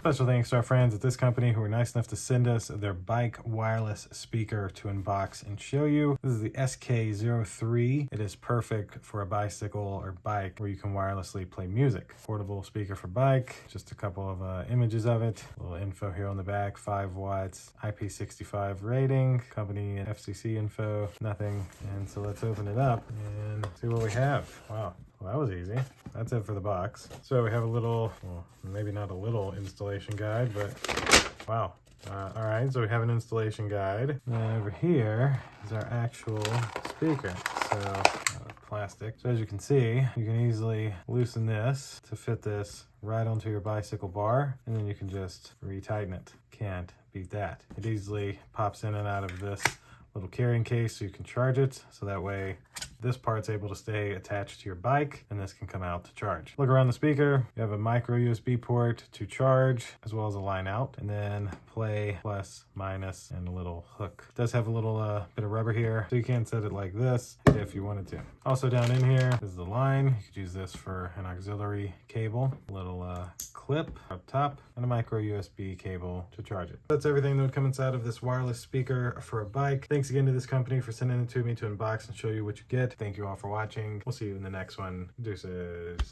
Special thanks to our friends at this company who were nice enough to send us their bike wireless speaker to unbox and show you. This is the SK03. It is perfect for a bicycle or bike where you can wirelessly play music. Portable speaker for bike, just a couple of images of it. A little info here on the back, 5 watts, IP65 rating, company and FCC info, nothing. And so let's open it up and see what we have. Wow. Well, that was easy. That's it for the box. So we have a little, well, maybe not a little installation guide, but wow. All right, so we have an installation guide. And over here is our actual speaker. So plastic. So as you can see, you can easily loosen this to fit this right onto your bicycle bar, and then you can just retighten it. Can't beat that. It easily pops in and out of this little carrying case so you can charge it, so that way this part's able to stay attached to your bike and this can come out to charge. Look around the speaker, you have a micro USB port to charge as well as a line out, and then play, plus, minus, and a little hook. It does have a little bit of rubber here, so you can set it like this if you wanted to. Also down in here is the line. You could use this for an auxiliary cable, a little clip up top, and a micro USB cable to charge it. That's everything that would come inside of this wireless speaker for a bike. Thanks again to this company for sending it to me to unbox and show you what you get. Thank you all for watching. We'll see you in the next one. Deuces.